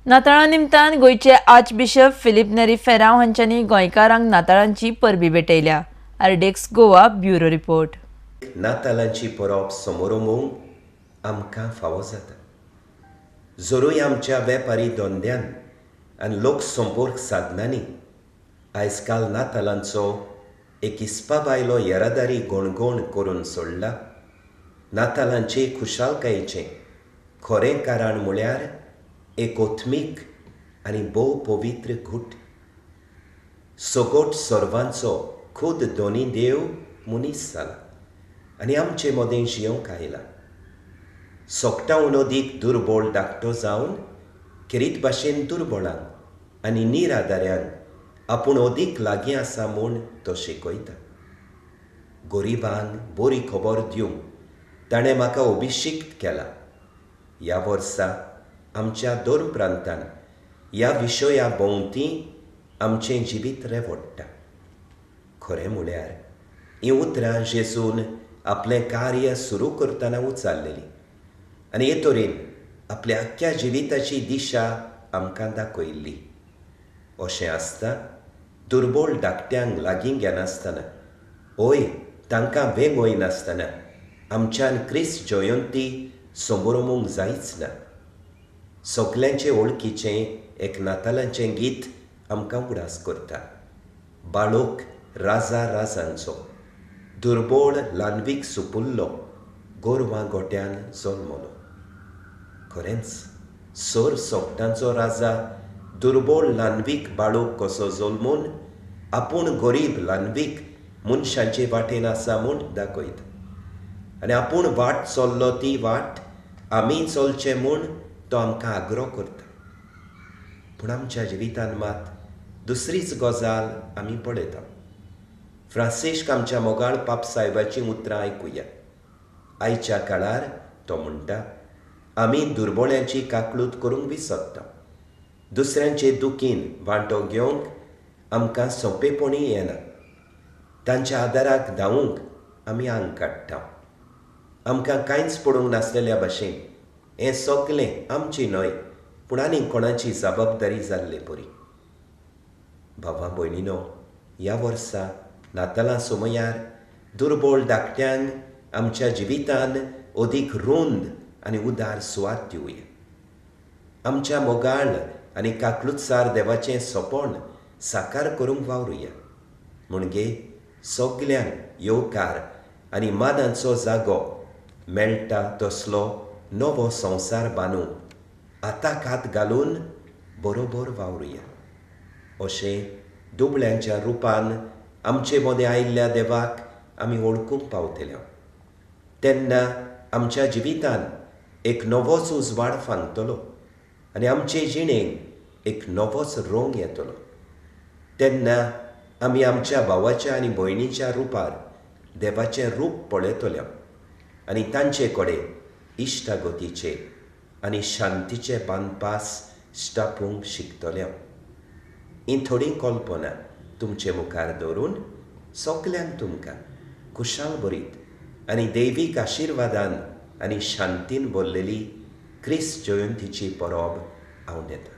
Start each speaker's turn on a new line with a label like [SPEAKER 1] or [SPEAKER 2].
[SPEAKER 1] नाताळा निमतान गोयचे arch bishop Philip नेरी फेरांव हांच्यांनी गोंयकारांक नाताळांची परबी भेटयल्या. आरडेक्स गोवा ब्युरो रिपोर्ट.
[SPEAKER 2] नातालांची परब समोरोमोवंक आमकां फावो जाता. जरूय आमच्या वेपारी धंद्यान आनी लोकसंपर्क साधनांनी आयज काल नातालांचो एक हिस्पा भायलो येरादारी गोणगोण करून सोडला. नातालांचे खुशालकायेचें खरें कारण म्हळ्यार एक ओथमीक आनी भोव पवित्र घूट. सगोट सर्वांचो खुद दोनी देव मनीस जाला आनी आमचे मदें जियोंक आयला. सोगटावन अदीक दुर्बळ धाकटो जावन खेरीत भाशेन दुर्बळांक आनी निराधाऱ्यांक आपूण अदीक लागीं आसा म्हूण तो शिकयता. गरिबांक बरी खबर दिवंक ताणें म्हाका अभिशिक्त केला. ह्या वर्सा आमच्या दोन प्रांतांत ह्या विशया भोंवती आमचें जिवीत रेवडटा. खरें म्हळ्यार हीं उतरां जेजून आपलें कार्य सुरू करतना उचारलेलीं आनी हे तरेन आपल्या आख्ख्या जिविताची दिशा आमकां दाखयल्ली. अशें आसता दुर्बळ धाकट्यांक लागीं घेनासतना, ओय तांकां वेग वयनासतना आमच्यान क्रिस्त जयंती समोरोमोवंक जायच ना. सगल्यांचे वळखीचें एक नातालांचें गीत आमकां उडास करता. बाळोक राजा राजांचो, दुर्बळ ल्हानवीक सुपुल्लो, गोरवां गोट्यान जल्मलो. खरेंच सर सोगटांचो राजा दुर्बळ ल्हानवीक बाळोक कसो जल्मून आपूण गरीब ल्हानवीक मनशांचे वाटेन आसा म्हूण दाखयता आनी आपूण वाट चल्लो ती वाट आमी चलचें म्हूण तो आमकां आग्रो करता. पूण आमच्या जिवितान मात दुसरीच गजाल आमी पळयता. फ्रांसिस्क आमच्या मोगाळ पाप साहेबाचीं उतरां आयकुया. आयच्या काळार तो म्हणटा, आमी दुर्बळ्यांची काकळूत करूंक विसरता. दुसऱ्यांचे दुखीन वांटो घेवंक आमकां सोंपेपणी येना. तांच्या आदाराक धांवूंक आमी आंग काडटा. आमकां कांयच पडूंक नासलेल्या भाशेन हें सगलें आमची न्हय पूण आनी कोणाची जबाबदारी जाल्ली बरी. भावां भयणीनो, ह्या वर्सा नातालां समयार दुर्बळ धाकट्यांक आमच्या जिवितान अदीक रुंद आनी उदार सुवात दिवया. आमच्या मोगाळ आनी काकळुतसार देवाचें सोपण साकार करूंक वावरुया. म्हणजे सगल्यांक येवकार आनी मानाचो जागो मेळटा तसलो नवो संवसार बांदूंक आताक हात घालून बरोबर वावरुया. अशें दुबळ्यांच्या रुपान आमचे मदें आयिल्ल्या देवाक आमी वळखूंक पावतल्यो. तेन्ना आमच्या जिवितान एक नवोच उजवाड फांकतलो आनी आमचे जिणेक एक नवोच रोंग येतलो. तेन्ना आमी आमच्या भावाच्या आनी भयणीच्या रुपार देवाचें रूप पळयतल्यो आनी तांचे कडेन इश्टागतीचे आनी शांतीचे बांदपास स्टापूंक शिकतल्यो. ही थोडी कल्पना तुमचे मुखार दवरून सगल्यांक तुमकां खुशाल बरीत आनी दैवीक आशिर्वादान आनी शांतीन भरलेली क्रिस्त जयंतीची परब हांव दिता.